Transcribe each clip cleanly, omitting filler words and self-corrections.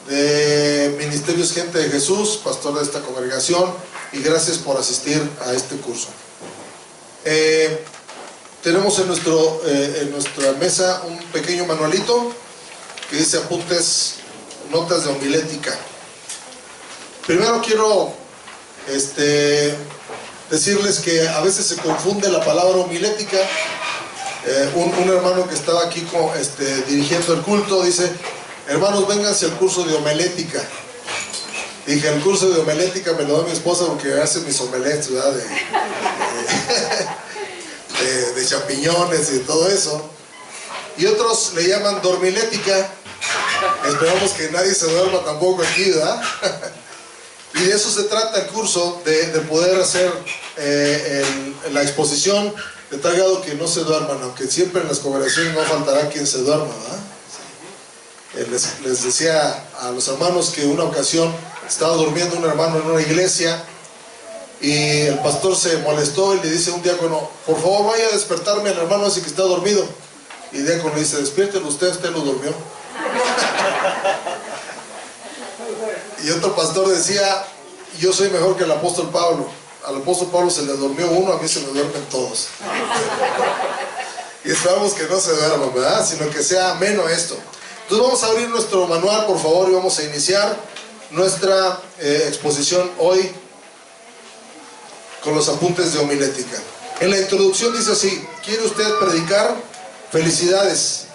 de Ministerios Gente de Jesús, pastor de esta congregación, y gracias por asistir a este curso. Tenemos en nuestra mesa un pequeño manualito que dice apuntes, notas de homilética. Primero quiero decirles que a veces se confunde la palabra homilética. Un hermano que estaba aquí dirigiendo el culto dice: hermanos, vénganse al curso de homilética. Dije: el curso de homilética me lo da mi esposa porque hace mis omelettes, ¿verdad? De champiñones y todo eso. Y otros le llaman dormilética. Esperamos que nadie se duerma tampoco aquí, ¿verdad? Y de eso se trata el curso, de poder hacer la exposición de tal grado que no se duerman, aunque siempre en las congregaciones no faltará quien se duerma, ¿verdad? Les decía a los hermanos que una ocasión estaba durmiendo un hermano en una iglesia y el pastor se molestó y le dice a un diácono: por favor, vaya a despertarme al hermano ese que está dormido. Y el diácono le dice: despiértelo usted lo durmió. Y otro pastor decía: yo soy mejor que el apóstol Pablo. Al apóstol Pablo se le durmió uno, a mí se me duermen todos. Y esperamos que no se duerman, ¿verdad? Sino que sea ameno esto. Entonces vamos a abrir nuestro manual, por favor, y vamos a iniciar nuestra exposición hoy con los apuntes de homilética. En la introducción dice así: ¿quiere usted predicar? Felicidades.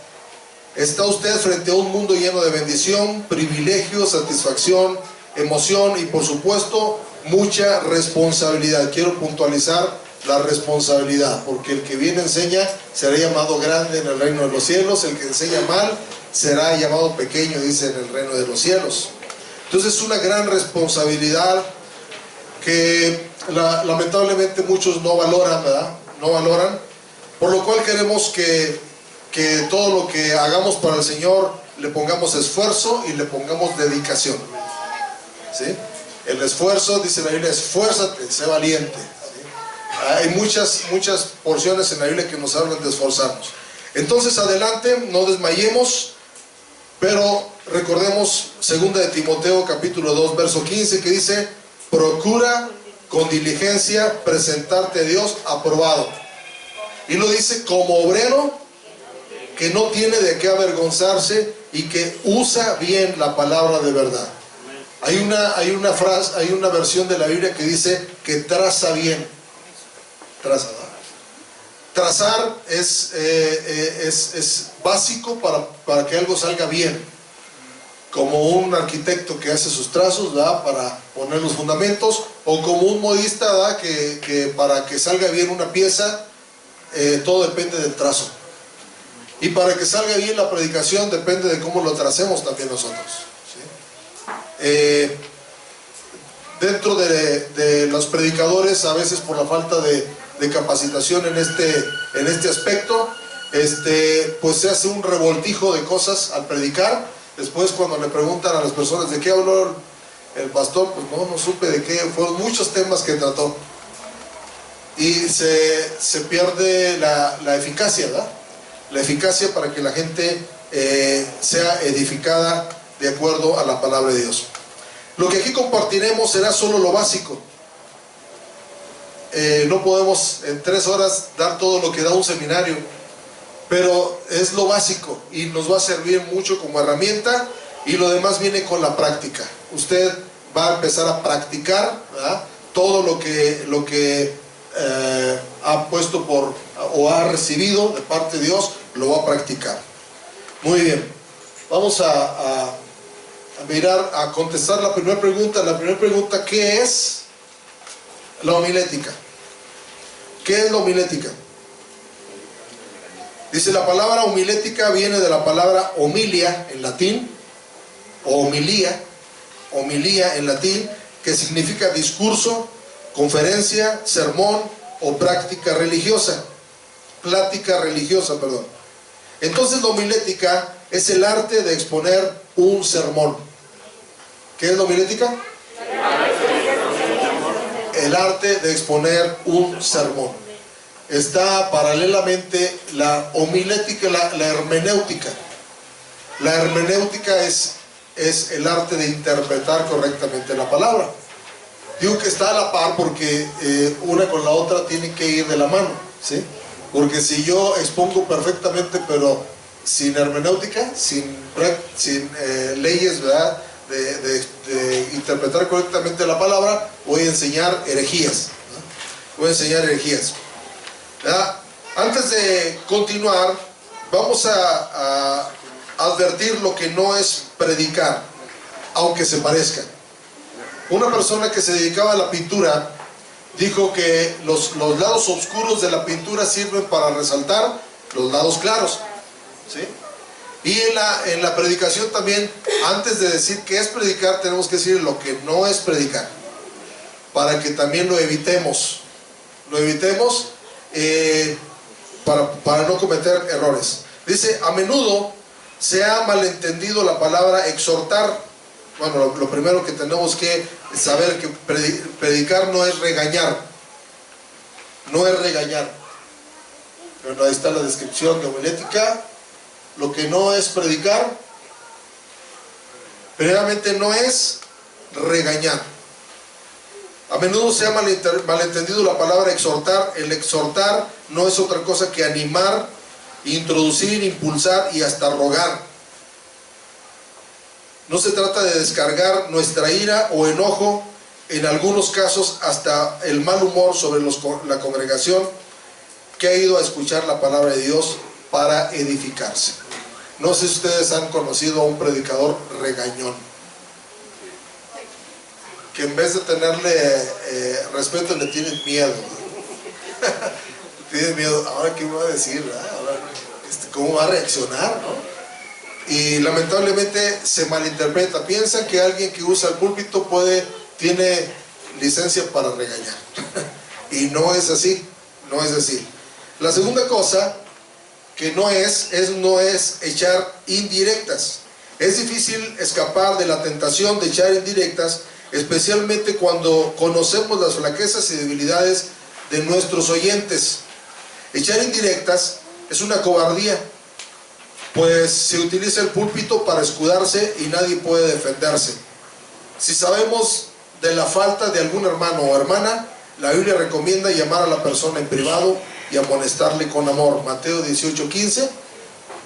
Está usted frente a un mundo lleno de bendición, privilegio, satisfacción, emoción y, por supuesto, mucha responsabilidad. Quiero puntualizar la responsabilidad, porque el que bien enseña será llamado grande en el reino de los cielos, el que enseña mal será llamado pequeño, dice, en el reino de los cielos. Entonces es una gran responsabilidad que lamentablemente muchos no valoran, ¿verdad? No valoran, por lo cual queremos que todo lo que hagamos para el Señor le pongamos esfuerzo y le pongamos dedicación, ¿sí? El esfuerzo, dice la Biblia: esfuérzate, sé valiente, ¿sí? Hay muchas porciones en la Biblia que nos hablan de esforzarnos. Entonces adelante, no desmayemos, pero recordemos 2 de Timoteo capítulo 2 verso 15, que dice: procura con diligencia presentarte a Dios aprobado. Y lo dice como obrero que no tiene de qué avergonzarse y que usa bien la palabra de verdad. Hay una frase, hay una versión de la Biblia que dice que traza bien. Trazar es básico para que algo salga bien. Como un arquitecto que hace sus trazos, ¿verdad?, para poner los fundamentos, o como un modista, ¿verdad?, que para que salga bien una pieza, todo depende del trazo. Y para que salga bien la predicación depende de cómo lo tracemos también nosotros, ¿sí? Dentro de los predicadores, a veces por la falta de capacitación en este aspecto, pues se hace un revoltijo de cosas al predicar. Después, cuando le preguntan a las personas de qué habló el pastor, pues no supe de qué. Fueron muchos temas que trató y se pierde la eficacia, ¿verdad? La eficacia para que la gente sea edificada de acuerdo a la palabra de Dios. Lo que aquí compartiremos será solo lo básico. No podemos en 3 horas dar todo lo que da un seminario, pero es lo básico y nos va a servir mucho como herramienta, y lo demás viene con la práctica. Usted va a empezar a practicar, ¿verdad?, todo lo que ha puesto o ha recibido de parte de Dios, lo va a practicar. Muy bien, vamos a mirar, a contestar la primera pregunta. La primera pregunta: ¿qué es la homilética? ¿Qué es la homilética? Dice: la palabra homilética viene de la palabra homilia en latín, o homilía en latín, que significa discurso, conferencia, sermón o plática religiosa. Entonces la homilética es el arte de exponer un sermón. ¿Qué es la homilética? El arte de exponer un sermón. Está paralelamente la homilética, la hermenéutica. La hermenéutica es es el arte de interpretar correctamente la palabra. Digo que está a la par porque una con la otra tienen que ir de la mano, ¿sí? Porque si yo expongo perfectamente, pero sin hermenéutica, sin leyes, ¿verdad?, de interpretar correctamente la palabra, voy a enseñar herejías, ¿no? Voy a enseñar herejías, ¿verdad? Antes de continuar, vamos a advertir lo que no es predicar, aunque se parezca. Una persona que se dedicaba a la pintura dijo que los lados oscuros de la pintura sirven para resaltar los lados claros, ¿sí? Y en la predicación también, antes de decir qué es predicar, tenemos que decir lo que no es predicar, para que también lo evitemos, para no cometer errores. Dice, a menudo se ha malentendido la palabra exhortar. Bueno, lo primero que tenemos que saber que predicar no es regañar. No es regañar. Bueno, ahí está la descripción de homilética. Lo que no es predicar, primeramente no es regañar. A menudo se ha malentendido la palabra exhortar. El exhortar no es otra cosa que animar, introducir, impulsar y hasta rogar. No se trata de descargar nuestra ira o enojo, en algunos casos hasta el mal humor sobre la congregación que ha ido a escuchar la palabra de Dios para edificarse. No sé si ustedes han conocido a un predicador regañón, que en vez de tenerle respeto le tienen miedo. Tienen miedo, ahora qué me va a decir, ahora, cómo va a reaccionar, ¿no? Y lamentablemente se malinterpreta. Piensan que alguien que usa el púlpito tiene licencia para regañar. Y no es así, no es así. La segunda cosa que no es echar indirectas. Es difícil escapar de la tentación de echar indirectas, especialmente cuando conocemos las flaquezas y debilidades de nuestros oyentes. Echar indirectas es una cobardía, pues se utiliza el púlpito para escudarse y nadie puede defenderse. Si sabemos de la falta de algún hermano o hermana, la Biblia recomienda llamar a la persona en privado y amonestarle con amor. Mateo 18:15.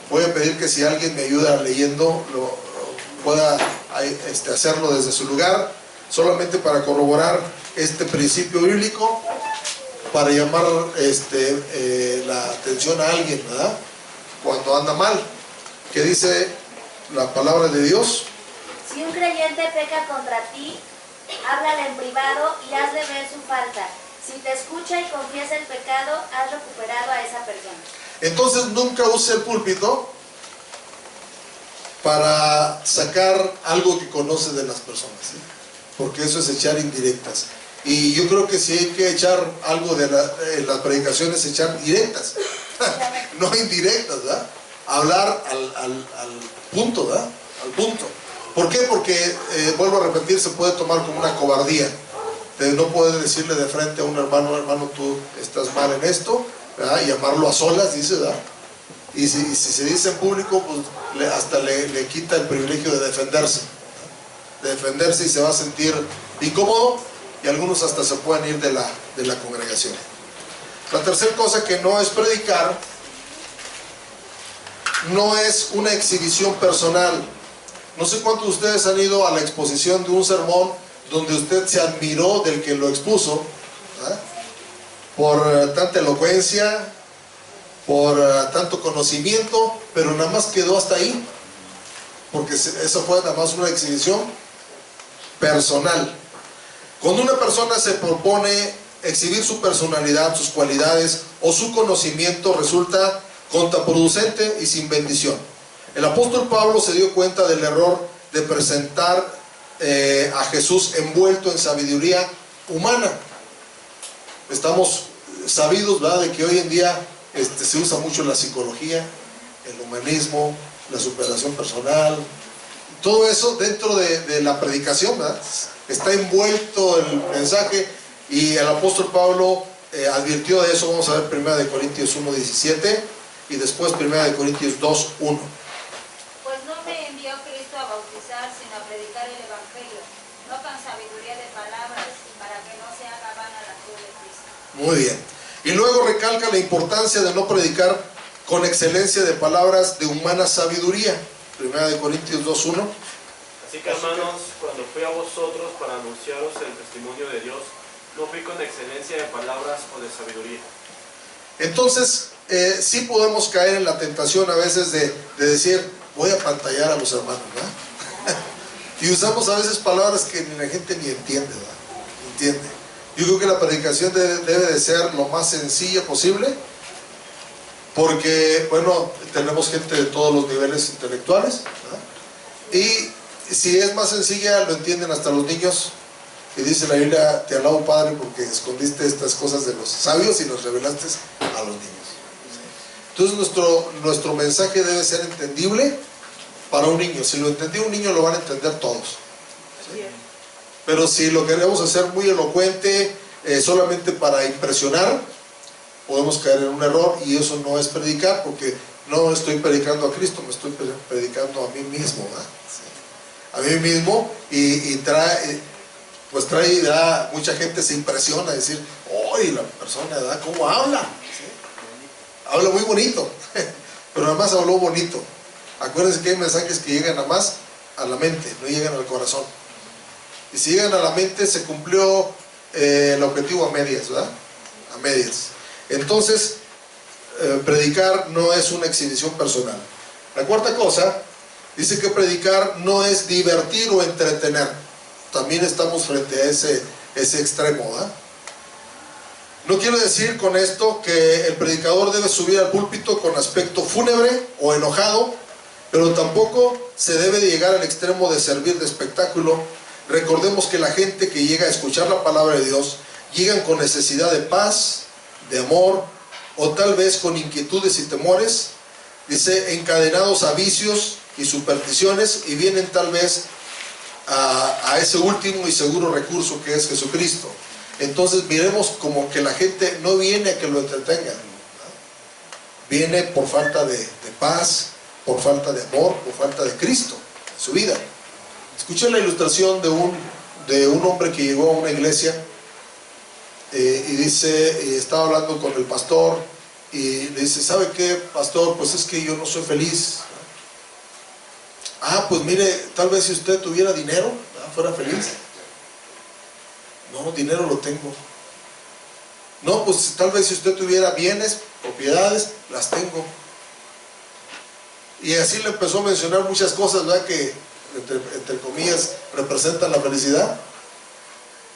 Voy a pedir que si alguien me ayuda leyendo, pueda hacerlo desde su lugar, solamente para corroborar este principio bíblico, para llamar la atención a alguien, ¿verdad?, cuando anda mal. ¿Qué dice la palabra de Dios? Si un creyente peca contra ti, háblale en privado y hazle ver su falta. Si te escucha y confiesa el pecado, has recuperado a esa persona. Entonces nunca use el púlpito para sacar algo que conoce de las personas, ¿sí? Porque eso es echar indirectas. Y yo creo que si hay que echar algo de las predicaciones, echar directas, no indirectas, ¿verdad? Hablar al punto, ¿verdad? Al punto. ¿Por qué? Porque, vuelvo a repetir, se puede tomar como una cobardía. No puedes decirle de frente a un hermano, tú estás mal en esto, ¿verdad? Y llamarlo a solas, dice, ¿verdad? Y si se dice en público, pues hasta le quita el privilegio de defenderse. De defenderse, y se va a sentir incómodo, y algunos hasta se pueden ir de la congregación. La tercera cosa que no es predicar, no es una exhibición personal. No sé cuántos de ustedes han ido a la exposición de un sermón donde usted se admiró del que lo expuso, ¿verdad?, por tanta elocuencia, por tanto conocimiento, pero nada más quedó hasta ahí, porque eso fue nada más una exhibición personal. Cuando una persona se propone exhibir su personalidad, sus cualidades o su conocimiento, resulta contraproducente y sin bendición. El apóstol Pablo se dio cuenta del error de presentar a Jesús envuelto en sabiduría humana. Estamos sabidos, ¿verdad?, de que hoy en día se usa mucho la psicología, el humanismo, la superación personal, todo eso dentro de la predicación, ¿verdad? Está envuelto el mensaje, y el apóstol Pablo advirtió de eso. Vamos a ver 1 Corintios 1:17 y después 1 Corintios 2:1. Pues no me envió Cristo a bautizar, sino predicar el Evangelio, no con sabiduría de palabras, para que no se haga vana la cruz de Cristo. Muy bien. Y luego recalca la importancia de no predicar con excelencia de palabras de humana sabiduría. 1 Corintios 2:1. Así que, hermanos, cuando fui a vosotros para anunciaros el testimonio de Dios, no fui con excelencia de palabras o de sabiduría. Entonces, sí podemos caer en la tentación a veces de decir, voy a pantallar a los hermanos, ¿verdad? Y usamos a veces palabras que ni la gente ni entiende, ¿verdad? Entiende. Yo creo que la predicación debe de ser lo más sencilla posible, porque, bueno, tenemos gente de todos los niveles intelectuales, ¿verdad? Y si es más sencilla, lo entienden hasta los niños. Y dice la Biblia, te alabo, Padre, porque escondiste estas cosas de los sabios y los revelaste a los niños. Entonces nuestro mensaje debe ser entendible para un niño. Si lo entendió un niño, lo van a entender todos. ¿Sí? Pero si lo queremos hacer muy elocuente, solamente para impresionar, podemos caer en un error, y eso no es predicar, porque no estoy predicando a Cristo, me estoy predicando a mí mismo, ¿verdad? Sí. A mí mismo, y trae, mucha gente se impresiona a decir, ¡ay, la persona, ¿verdad? ¿Cómo habla? ¿Sí? Habla muy bonito, pero además habló bonito. Acuérdense que hay mensajes que llegan nada más a la mente, no llegan al corazón. Y si llegan a la mente, se cumplió el objetivo a medias, ¿verdad? A medias. Entonces, predicar no es una exhibición personal. La cuarta cosa, dice que predicar no es divertir o entretener. También estamos frente a ese extremo, ¿verdad? No quiero decir con esto que el predicador debe subir al púlpito con aspecto fúnebre o enojado, pero tampoco se debe de llegar al extremo de servir de espectáculo. Recordemos que la gente que llega a escuchar la palabra de Dios, llegan con necesidad de paz, de amor, o tal vez con inquietudes y temores, dice, encadenados a vicios y supersticiones, y vienen tal vez a ese último y seguro recurso que es Jesucristo. Entonces miremos como que la gente no viene a que lo entretengan, ¿no? Viene por falta de paz, por falta de amor, por falta de Cristo en su vida. Escuché la ilustración de un hombre que llegó a una iglesia y dice, estaba hablando con el pastor y le dice, ¿sabe qué, pastor? Pues es que yo no soy feliz. Ah, pues mire, tal vez si usted tuviera dinero, ¿no? Fuera feliz. No, dinero lo tengo. No, pues tal vez si usted tuviera bienes, propiedades, las tengo. Y así le empezó a mencionar muchas cosas, ¿verdad? Que entre comillas representan la felicidad.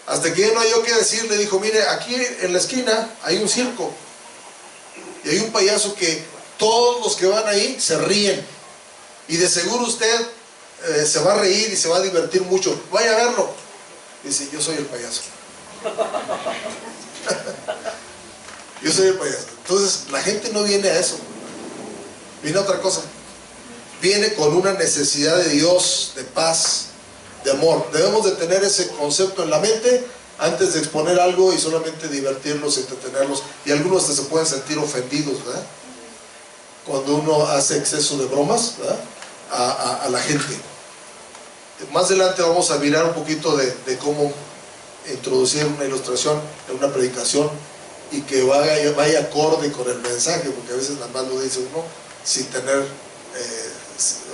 Hasta que ya no hay yo qué decir, le dijo, mire, aquí en la esquina hay un circo. Y hay un payaso que todos los que van ahí se ríen. Y de seguro usted se va a reír y se va a divertir mucho. Vaya a verlo. Dice, yo soy el payaso. Yo soy el payaso. Entonces la gente no viene a eso, viene a otra cosa. Viene con una necesidad de Dios, de paz, de amor. Debemos de tener ese concepto en la mente antes de exponer algo y solamente divertirlos, entretenerlos. Y algunos hasta se pueden sentir ofendidos, ¿verdad? Cuando uno hace exceso de bromas, ¿verdad? A la gente. Más adelante vamos a mirar un poquito de cómo introducir una ilustración en una predicación y que vaya acorde con el mensaje, porque a veces nada más lo dice uno sin tener,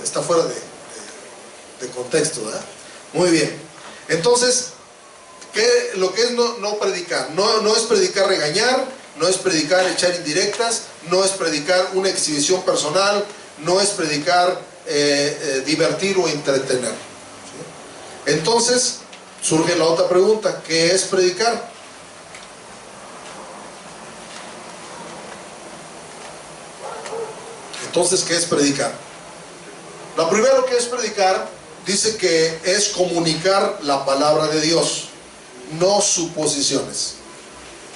está fuera de contexto, ¿verdad? Muy bien. Entonces, lo que es no predicar? No es predicar regañar, no es predicar echar indirectas, no es predicar una exhibición personal, no es predicar divertir o entretener. ¿Sí? Entonces surge la otra pregunta, ¿qué es predicar? Entonces, ¿qué es predicar? Lo primero que es predicar, dice que es comunicar la palabra de Dios, no suposiciones.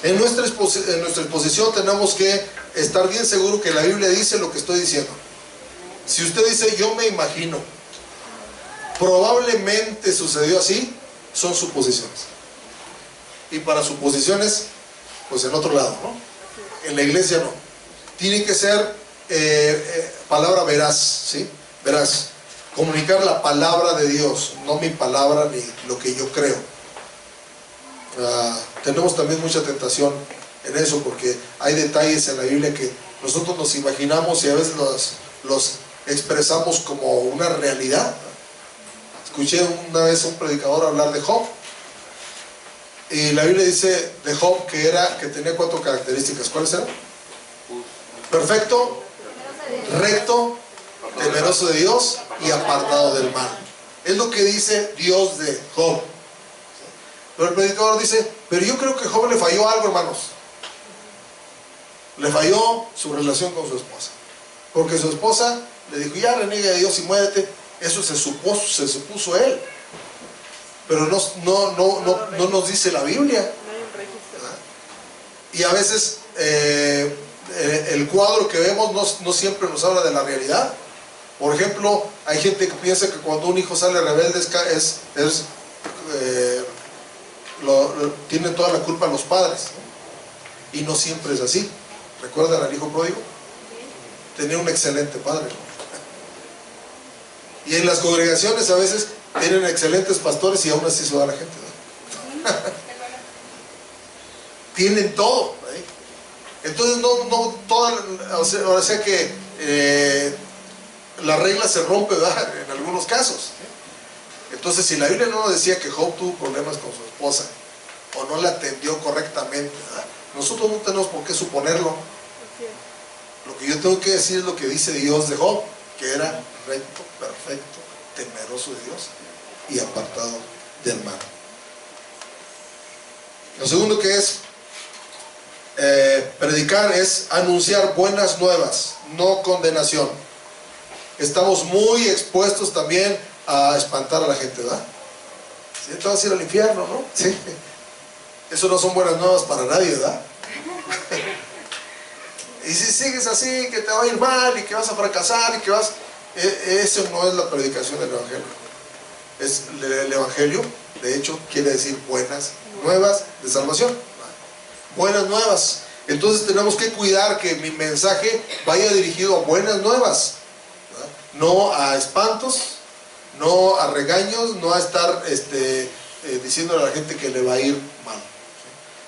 En nuestra exposición tenemos que estar bien seguros que la Biblia dice lo que estoy diciendo. Si usted dice, yo me imagino, probablemente sucedió así, son suposiciones. Y para suposiciones, pues en otro lado, ¿no? En la iglesia no. Tiene que ser palabra veraz, ¿sí? Veraz. Comunicar la palabra de Dios, no mi palabra ni lo que yo creo. Tenemos también mucha tentación en eso, porque hay detalles en la Biblia que nosotros nos imaginamos y a veces los expresamos como una realidad. Escuché una vez a un predicador hablar de Job, y la Biblia dice de Job que tenía 4 características. ¿Cuáles eran? Perfecto, recto, temeroso de Dios y apartado del mal. Es lo que dice Dios de Job. Pero el predicador dice, pero yo creo que Job le falló algo, hermanos. Le falló su relación con su esposa, porque su esposa le dijo, ya reniega de Dios y muérete. Eso se supuso él, pero no nos dice la Biblia. Y a veces el cuadro que vemos no siempre nos habla de la realidad. Por ejemplo, hay gente que piensa que cuando un hijo sale rebelde tienen toda la culpa los padres, y no siempre es así. ¿Recuerdan al hijo pródigo? Tenía un excelente padre. Y en las congregaciones a veces tienen excelentes pastores y aún así se va la gente, ¿no? Tienen todo, ¿eh? Entonces o sea que la regla se rompe, ¿verdad? En algunos casos. Entonces, si la Biblia no nos decía que Job tuvo problemas con su esposa o no la atendió correctamente, ¿verdad? Nosotros no tenemos por qué suponerlo. Lo que yo tengo que decir es lo que dice Dios de Job, que era recto, perfecto, temeroso de Dios y apartado del mal. Lo segundo que es predicar es anunciar buenas nuevas, no condenación. Estamos muy expuestos también a espantar a la gente, ¿verdad? ¿Sí? Te vas a ir al infierno, ¿no? Sí. Eso no son buenas nuevas para nadie, ¿verdad? Y si sigues así, que te va a ir mal y que vas a fracasar y que vas... Eso no es la predicación del Evangelio. El Evangelio, de hecho, quiere decir buenas nuevas de salvación. Buenas nuevas. Entonces tenemos que cuidar que mi mensaje vaya dirigido a buenas nuevas, ¿verdad? No a espantos, no a regaños, no a estar diciéndole a la gente que le va a ir mal.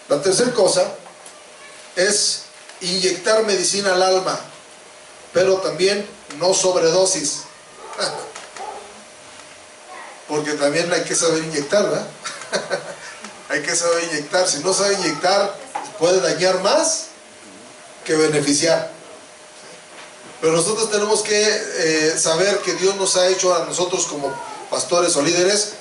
La tercera cosa es inyectar medicina al alma, pero también no sobredosis. Porque también hay que saber inyectar, ¿verdad? Hay que saber inyectar. Si no sabe inyectar, puede dañar más que beneficiar. Pero nosotros tenemos que saber que Dios nos ha hecho a nosotros como pastores o líderes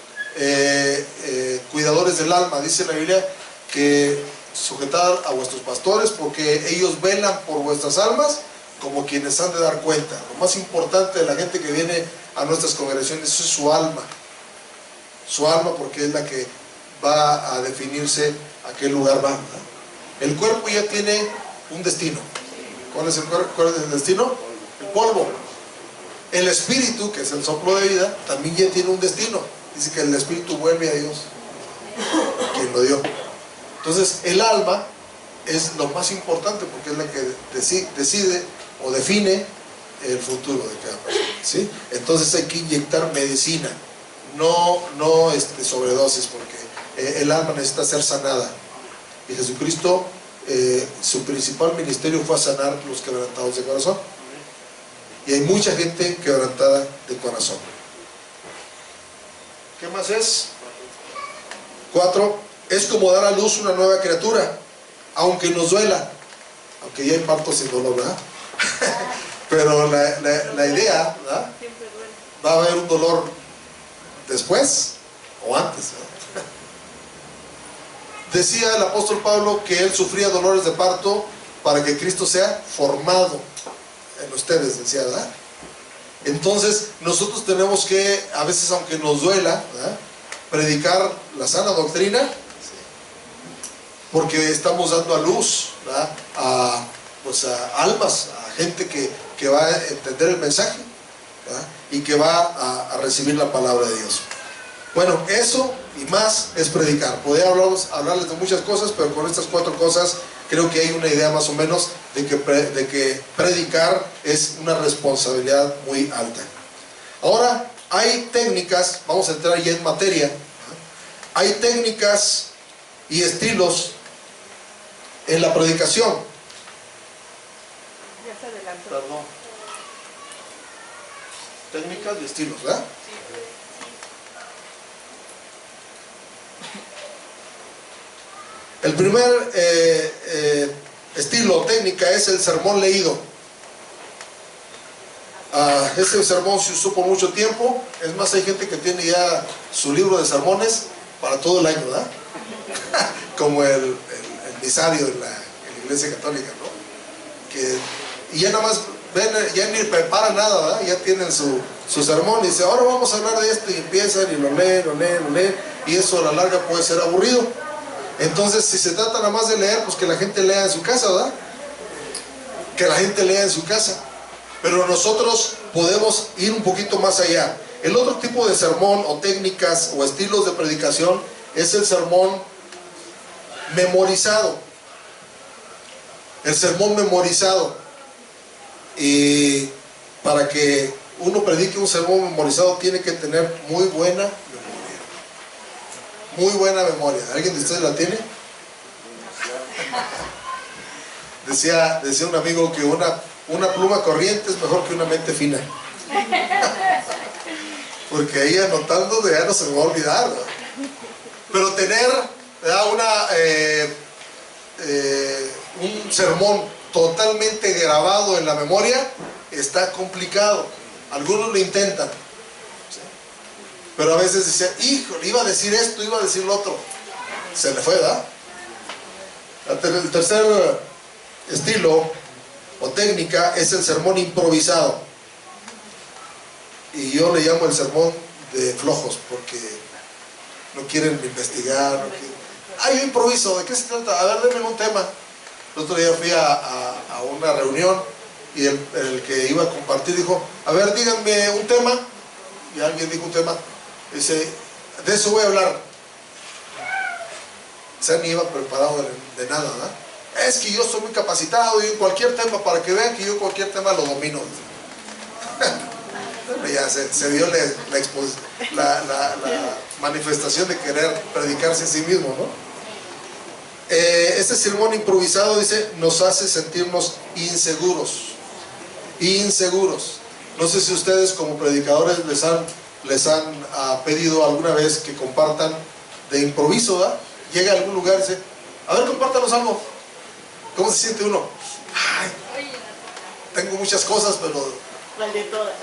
cuidadores del alma. Dice la Biblia que sujetad a vuestros pastores porque ellos velan por vuestras almas como quienes han de dar cuenta. Lo más importante de la gente que viene a nuestras congregaciones es su alma. Su alma, porque es la que va a definirse a qué lugar va. El cuerpo ya tiene un destino. ¿Cuál es el cuerpo? ¿Cuál es el destino? El polvo. El espíritu, que es el soplo de vida, también ya tiene un destino. Dice que el espíritu vuelve a Dios, quien lo dio. Entonces el alma es lo más importante porque es la que decide o define el futuro de cada persona, ¿sí? Entonces hay que inyectar medicina, no sobredosis, porque el alma necesita ser sanada. Y Jesucristo, su principal ministerio fue a sanar los quebrantados de corazón. Y hay mucha gente quebrantada de corazón. ¿Qué más es? 4. Es como dar a luz una nueva criatura, aunque nos duela, aunque ya hay partos sin dolor, ¿verdad? Pero la idea, ¿verdad? Va a haber un dolor después o antes, ¿verdad? Decía el apóstol Pablo que él sufría dolores de parto para que Cristo sea formado en ustedes, decía, ¿verdad? Entonces nosotros tenemos que, a veces aunque nos duela, ¿verdad?, predicar la sana doctrina, porque estamos dando a luz, ¿verdad?, a almas, a gente que va a entender el mensaje, ¿verdad?, y que va a recibir la palabra de Dios. Bueno, eso y más es predicar. Podría hablarles de muchas cosas, pero con estas 4 cosas creo que hay una idea más o menos de que predicar es una responsabilidad muy alta. Ahora, hay técnicas, vamos a entrar ya en materia, ¿no? Hay técnicas y estilos en la predicación. Ya se adelantó. Perdón. Técnicas y estilos, ¿verdad? El primer estilo o técnica es el sermón leído. Ese sermón se usó por mucho tiempo. Es más, hay gente que tiene ya su libro de sermones para todo el año, ¿verdad? Como el misario en la iglesia católica, ¿no? Y ya nada más ven, ya ni preparan nada, ¿verdad? Ya tienen su sermón y dice, ahora vamos a hablar de esto, y empiezan y lo leen, y eso a la larga puede ser aburrido. Entonces, si se trata nada más de leer, pues que la gente lea en su casa, ¿verdad? Que la gente lea en su casa. Pero nosotros podemos ir un poquito más allá. El otro tipo de sermón o técnicas o estilos de predicación es el sermón memorizado. El sermón memorizado. Y para que uno predique un sermón memorizado tiene que tener muy buena memoria. Muy buena memoria. ¿Alguien de ustedes la tiene? Decía un amigo que una pluma corriente es mejor que una mente fina. Porque ahí anotando ya no se me va a olvidar, ¿verdad? Pero tener, ¿verdad?, un sermón totalmente grabado en la memoria está complicado. Algunos lo intentan, ¿sí? Pero a veces dicen, híjole, iba a decir esto, iba a decir lo otro. Se le fue, ¿verdad? El tercer estilo o técnica es el sermón improvisado. Y yo le llamo el sermón de flojos, porque no quieren investigar. No quieren... yo improviso, ¿de qué se trata? A ver, denme un tema. El otro día fui a una reunión y el que iba a compartir dijo, a ver, díganme un tema. Y alguien dijo un tema. Dice, de eso voy a hablar. O sea, ni iba preparado de nada, ¿verdad? Es que yo soy muy capacitado y en cualquier tema, para que vean que yo cualquier tema lo domino. Ya se dio la manifestación de querer predicarse a sí mismo, ¿no? Este sermón improvisado, dice, nos hace sentirnos inseguros. No sé si ustedes como predicadores les han pedido alguna vez que compartan de improviso, ¿verdad? Llega a algún lugar y dice, a ver, compártanos algo. ¿Cómo se siente uno? Ay, tengo muchas cosas, pero... ¿Cuál de todas?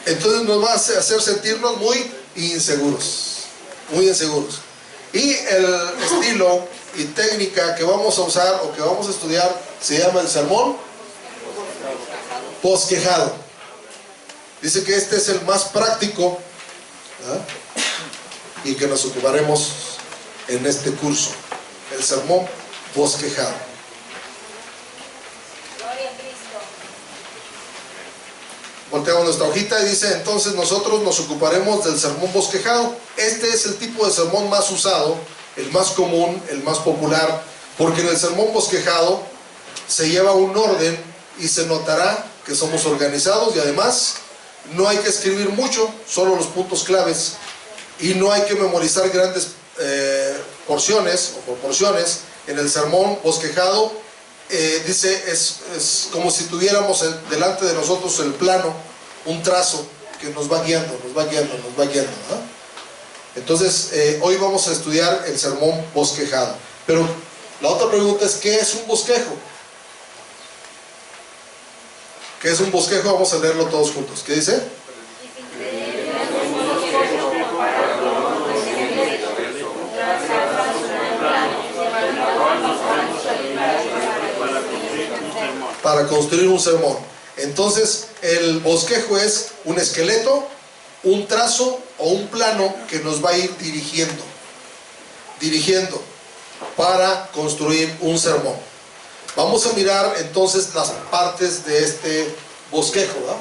Entonces nos va a hacer sentirnos muy inseguros. Y el estilo y técnica que vamos a usar o que vamos a estudiar se llama el sermón bosquejado. Dice que este es el más práctico, ¿verdad?, y que nos ocuparemos en este curso, el sermón bosquejado. Gloria a Cristo. Volteamos nuestra hojita y dice, entonces nosotros nos ocuparemos del sermón bosquejado. Este es el tipo de sermón más usado, el más común, el más popular, porque en el sermón bosquejado se lleva un orden y se notará que somos organizados, y además no hay que escribir mucho, solo los puntos claves, y no hay que memorizar grandes porciones o proporciones. En el sermón bosquejado dice, es como si tuviéramos delante de nosotros el plano, un trazo que nos va guiando, ¿no? Entonces, hoy vamos a estudiar el sermón bosquejado. Pero la otra pregunta es, ¿qué es un bosquejo? ¿Qué es un bosquejo? Vamos a leerlo todos juntos. ¿Qué dice? Para construir un sermón. Entonces, el bosquejo es un esqueleto, un trazo o un plano que nos va a ir dirigiendo para construir un sermón. Vamos a mirar entonces las partes de este bosquejo, ¿verdad?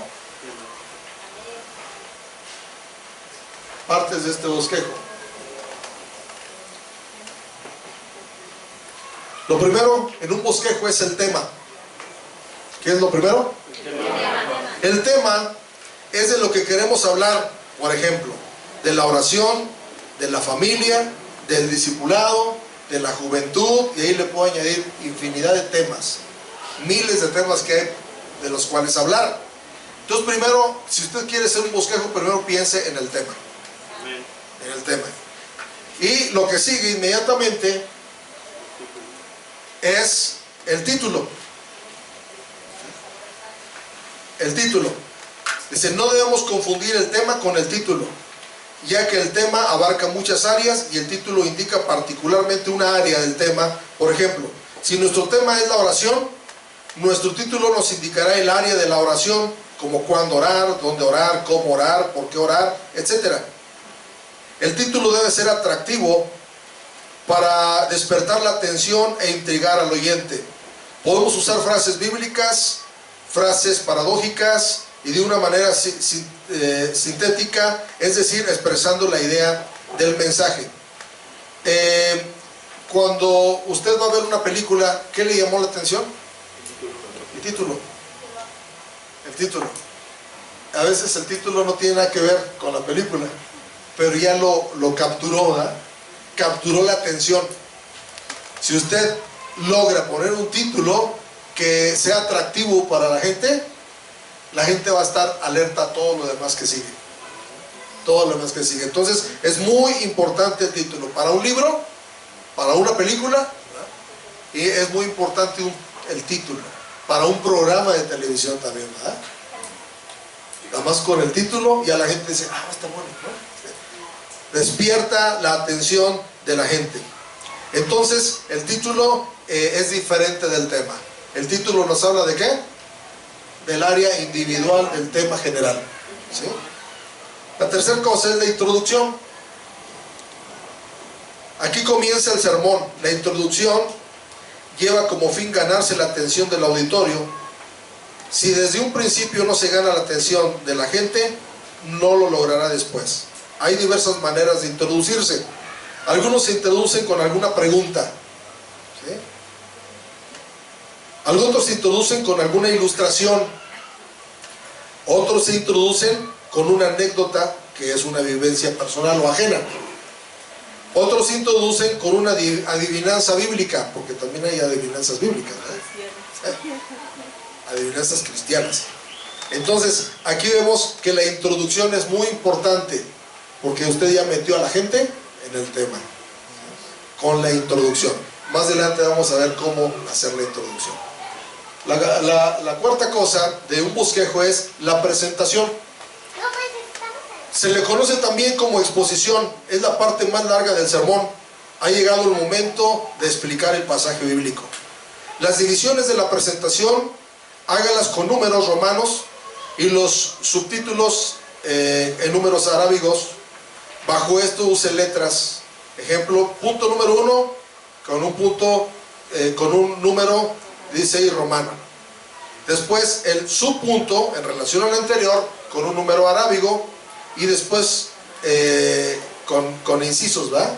Partes de este bosquejo. Lo primero en un bosquejo es el tema. ¿Qué es lo primero? El tema es de lo que queremos hablar, por ejemplo, de la oración, de la familia, del discipulado, de la juventud, y ahí le puedo añadir infinidad de temas, miles de temas que hay de los cuales hablar. Entonces primero, si usted quiere ser un bosquejo, primero piense en el tema. En el tema. Y lo que sigue inmediatamente es el título. El título. Dice, no debemos confundir el tema con el título, ya que el tema abarca muchas áreas y el título indica particularmente una área del tema. Por ejemplo, si nuestro tema es la oración, nuestro título nos indicará el área de la oración, como cuándo orar, dónde orar, cómo orar, por qué orar, etc. El título debe ser atractivo para despertar la atención e intrigar al oyente. Podemos usar frases bíblicas, frases paradójicas y de una manera sintética, es decir, expresando la idea del mensaje. Cuando usted va a ver una película, ¿qué le llamó la atención? El título. El título. A veces el título no tiene nada que ver con la película, pero ya lo capturó, ¿verdad? Capturó la atención. Si usted logra poner un título que sea atractivo para la gente va a estar alerta a todo lo demás que sigue. Todo lo demás que sigue. Entonces, es muy importante el título. Para un libro, para una película, ¿verdad? Y es muy importante el título. Para un programa de televisión también, ¿verdad? Nada más con el título ya la gente dice, está bueno, ¿no? Despierta la atención de la gente. Entonces, el título es diferente del tema. El título nos habla de ¿qué? Del área individual del tema general, ¿sí? La tercera cosa es la introducción. Aquí comienza el sermón. La introducción lleva como fin ganarse la atención del auditorio. Si desde un principio no se gana la atención de la gente, no lo logrará después. Hay diversas maneras de introducirse. Algunos se introducen con alguna pregunta, ¿sí? Algunos se introducen con alguna ilustración. Otros se introducen con una anécdota que es una vivencia personal o ajena. Otros se introducen con una adivinanza bíblica, porque también hay adivinanzas bíblicas, ¿no? Adivinanzas cristianas. Entonces, aquí vemos que la introducción es muy importante, porque usted ya metió a la gente en el tema, con la introducción. Más adelante vamos a ver cómo hacer la introducción. La cuarta cosa de un bosquejo es la presentación. Se le conoce también como exposición, es la parte más larga del sermón. Ha llegado el momento de explicar el pasaje bíblico. Las divisiones de la presentación, hágalas con números romanos y los subtítulos en números arábigos. Bajo esto use letras. Ejemplo, punto número 1 con un punto, con un número 16 romano. Después el subpunto en relación al anterior con un número arábigo. Y después con incisos, ¿verdad?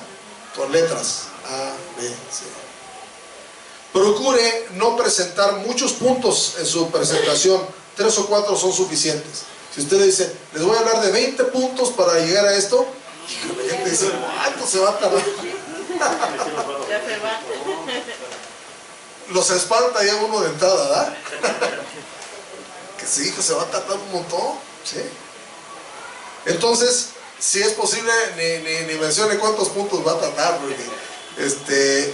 Con letras A, B, C. Procure no presentar muchos puntos en su presentación. 3 o 4 son suficientes. Si usted le dice, les voy a hablar de 20 puntos para llegar a esto, la gente dice, ¿cuánto se va a tardar? Los espanta ya uno de entrada, ¿verdad? Que sí, que se va a tardar un montón, ¿sí? Entonces, si es posible, ni mencione cuántos puntos va a tratar,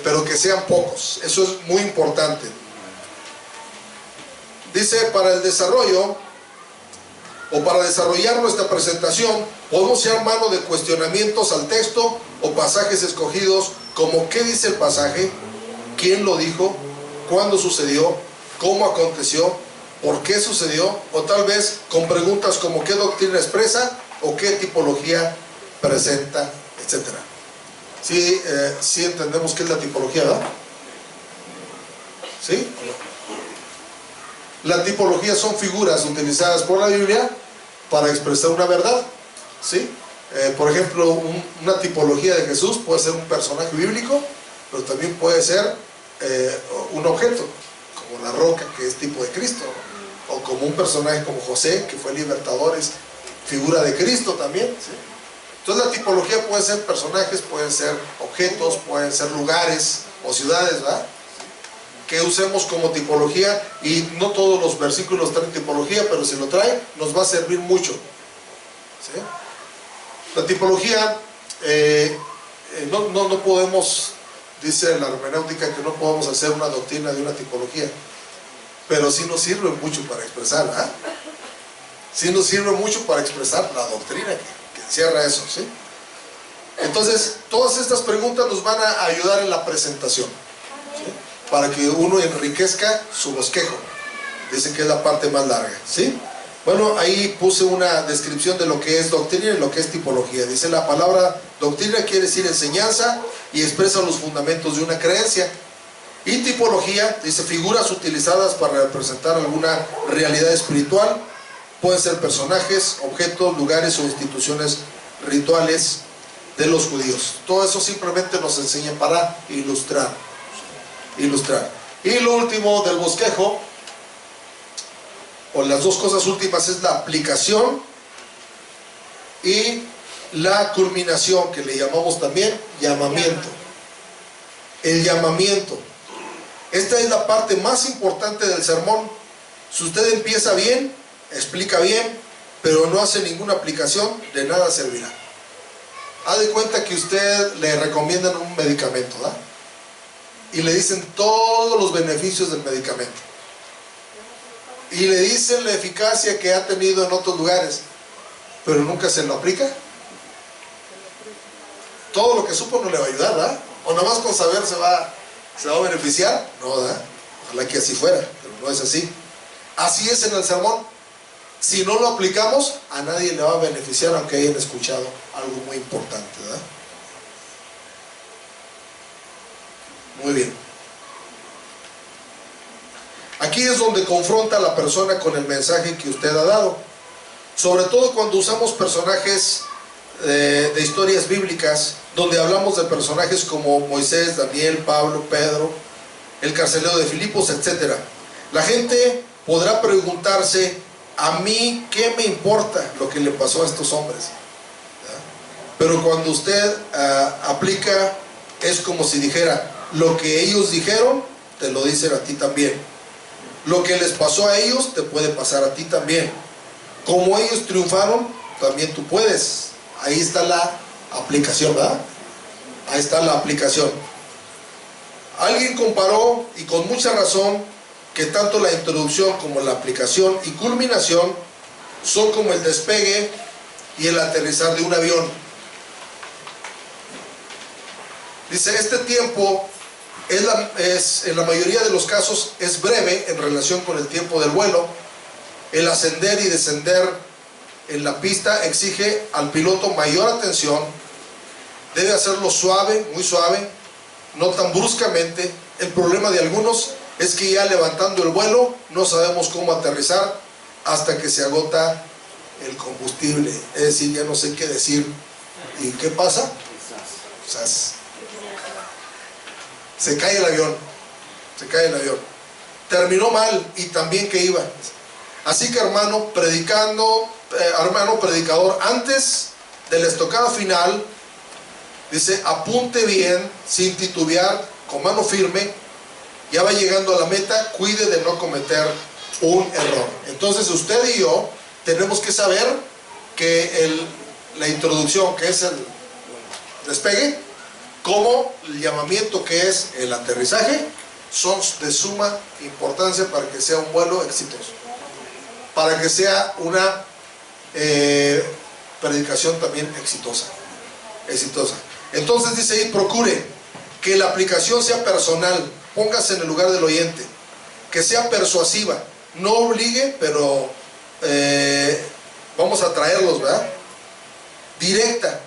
pero que sean pocos. Eso es muy importante. Dice, para el desarrollo, o para desarrollar nuestra presentación, podemos echar mano de cuestionamientos al texto o pasajes escogidos, como ¿qué dice el pasaje? ¿Quién lo dijo? ¿Cuándo sucedió? ¿Cómo aconteció? ¿Por qué sucedió? O tal vez con preguntas como ¿qué doctrina expresa? O qué tipología presenta, etcétera. Sí entendemos qué es la tipología, ¿verdad? ¿Sí? La tipología son figuras utilizadas por la Biblia para expresar una verdad, ¿sí? Por ejemplo, una tipología de Jesús puede ser un personaje bíblico, pero también puede ser un objeto, como la roca, que es tipo de Cristo. o como un personaje como José, que fue libertador, es figura de Cristo también, ¿sí? Entonces la tipología puede ser personajes, pueden ser objetos, pueden ser lugares o ciudades, ¿verdad?, que usemos como tipología, y no todos los versículos traen tipología, pero si lo trae nos va a servir mucho, ¿sí? La tipología, no podemos, dice la hermenéutica, que no podemos hacer una doctrina de una tipología, pero sí nos sirve mucho para expresar, ¿verdad? Sí nos sirve mucho para expresar la doctrina que encierra eso, ¿sí? Entonces, todas estas preguntas nos van a ayudar en la presentación, ¿sí?, para que uno enriquezca su bosquejo. Dice que es la parte más larga, ¿sí? Bueno, ahí puse una descripción de lo que es doctrina y lo que es tipología. Dice, la palabra doctrina quiere decir enseñanza y expresa los fundamentos de una creencia. Y tipología, dice, figuras utilizadas para representar alguna realidad espiritual. Pueden ser personajes, objetos, lugares o instituciones rituales de los judíos. Todo eso simplemente nos enseña para ilustrar. Y lo último del bosquejo, o las dos cosas últimas, es la aplicación y la culminación, que le llamamos también llamamiento. El llamamiento. Esta es la parte más importante del sermón. Si usted empieza bien, explica bien, pero no hace ninguna aplicación, de nada servirá. Haz de cuenta que usted le recomiendan un medicamento, ¿verdad?, y le dicen todos los beneficios del medicamento, y le dicen la eficacia que ha tenido en otros lugares, pero nunca se lo aplica. Todo lo que supo no le va a ayudar, ¿verdad? O nada más con saber se va a beneficiar. No, ¿verdad? Ojalá que así fuera, pero no es así. Así es en el sermón. Si no lo aplicamos, a nadie le va a beneficiar, aunque hayan escuchado algo muy importante, ¿verdad? Muy bien. Aquí es donde confronta a la persona con el mensaje que usted ha dado. Sobre todo cuando usamos personajes de historias bíblicas, donde hablamos de personajes como Moisés, Daniel, Pablo, Pedro, el carcelero de Filipos, etc. La gente podrá preguntarse, ¿a mí qué me importa lo que le pasó a estos hombres? ¿verdad? Pero cuando usted aplica, es como si dijera, lo que ellos dijeron, te lo dicen a ti también. Lo que les pasó a ellos, te puede pasar a ti también. Como ellos triunfaron, también tú puedes. Ahí está la aplicación, ¿verdad? Ahí está la aplicación. Alguien comparó, y con mucha razón, que tanto la introducción como la aplicación y culminación son como el despegue y el aterrizar de un avión. Dice, este tiempo en la mayoría de los casos es breve en relación con el tiempo del vuelo. El ascender y descender en la pista exige al piloto mayor atención. Debe hacerlo suave, muy suave, no tan bruscamente. El problema de algunos es que ya levantando el vuelo no sabemos cómo aterrizar hasta que se agota el combustible. Es decir, ya no sé qué decir. ¿Y qué pasa? Se cae el avión. Terminó mal, y también que iba. Así que hermano predicador, antes de la estocada final, dice, apunte bien, sin titubear, con mano firme, ya va llegando a la meta, cuide de no cometer un error. Entonces usted y yo tenemos que saber que la introducción, que es el despegue, como el llamamiento, que es el aterrizaje, son de suma importancia para que sea un vuelo exitoso, para que sea una predicación también exitosa. Entonces dice ahí, procure que la aplicación sea personal, póngase en el lugar del oyente, que sea persuasiva, no obligue, pero vamos a traerlos, ¿verdad? Directa.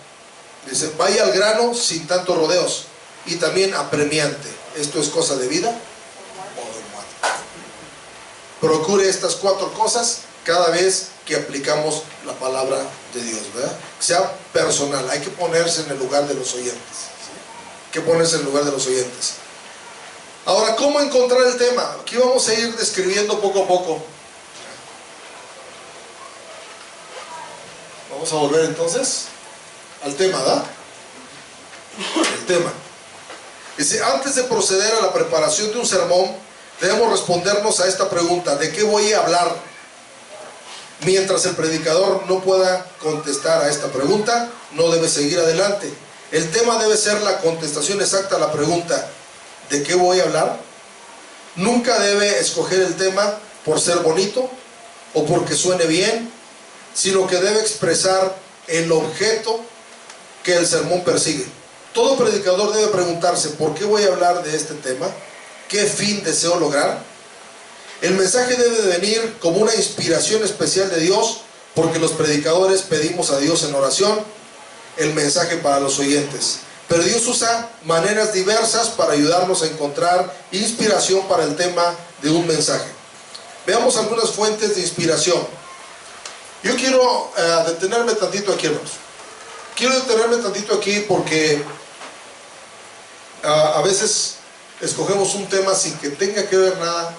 Dice, vaya al grano sin tantos rodeos, y también apremiante. Esto es cosa de vida o de muerte. Procure estas 4 cosas cada vez que aplicamos la palabra de Dios, ¿verdad? Sea personal, hay que ponerse en el lugar de los oyentes, ¿sí? Hay que ponerse en el lugar de los oyentes. Ahora, ¿cómo encontrar el tema? Aquí vamos a ir describiendo poco a poco. Vamos a volver entonces al tema, ¿verdad? El tema. Dice, antes de proceder a la preparación de un sermón, debemos respondernos a esta pregunta: ¿de qué voy a hablar? Mientras el predicador no pueda contestar a esta pregunta, no debe seguir adelante. El tema debe ser la contestación exacta a la pregunta: ¿de qué voy a hablar? Nunca debe escoger el tema por ser bonito o porque suene bien, sino que debe expresar el objeto que el sermón persigue. Todo predicador debe preguntarse: ¿por qué voy a hablar de este tema? ¿Qué fin deseo lograr? El mensaje debe de venir como una inspiración especial de Dios, porque los predicadores pedimos a Dios en oración el mensaje para los oyentes. Pero Dios usa maneras diversas para ayudarnos a encontrar inspiración para el tema de un mensaje. Veamos algunas fuentes de inspiración. Yo quiero detenerme tantito aquí, hermanos. Quiero detenerme tantito aquí porque a veces escogemos un tema sin que tenga que ver nada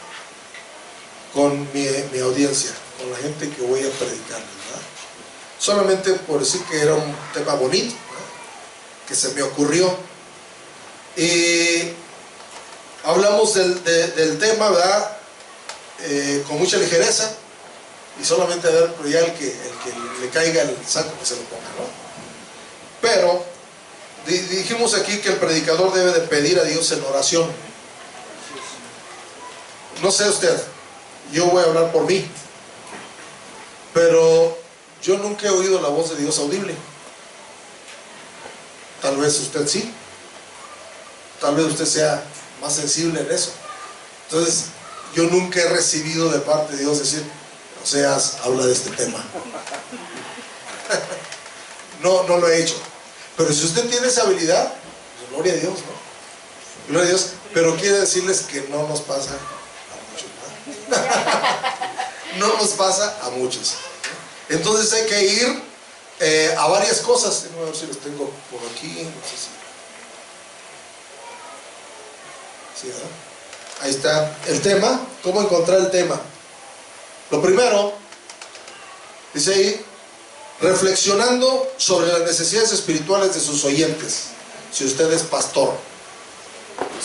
con mi audiencia, con la gente que voy a predicar, ¿verdad? Solamente por decir que era un tema bonito, ¿verdad?, que se me ocurrió. Y hablamos del tema, ¿verdad?, con mucha ligereza, y solamente a ver, pero ya el que le caiga el saco que se lo ponga, ¿no? Pero dijimos aquí que el predicador debe de pedir a Dios en oración. No sé usted, yo voy a hablar por mí, pero yo nunca he oído la voz de Dios audible. Tal vez usted sí, tal vez usted sea más sensible en eso. Entonces, yo nunca he recibido de parte de Dios decir: Oseas, habla de este tema. No lo he hecho. Pero si usted tiene esa habilidad, pues gloria a Dios, ¿no? Gloria a Dios. Pero quiere decirles que no nos pasa a muchos, ¿no? No nos pasa a muchos. Entonces hay que ir a varias cosas. A ver si los tengo por aquí. No sé si. Sí, ¿verdad? Ahí está el tema. ¿Cómo encontrar el tema? Lo primero, dice ahí: reflexionando sobre las necesidades espirituales de sus oyentes. Si usted es pastor,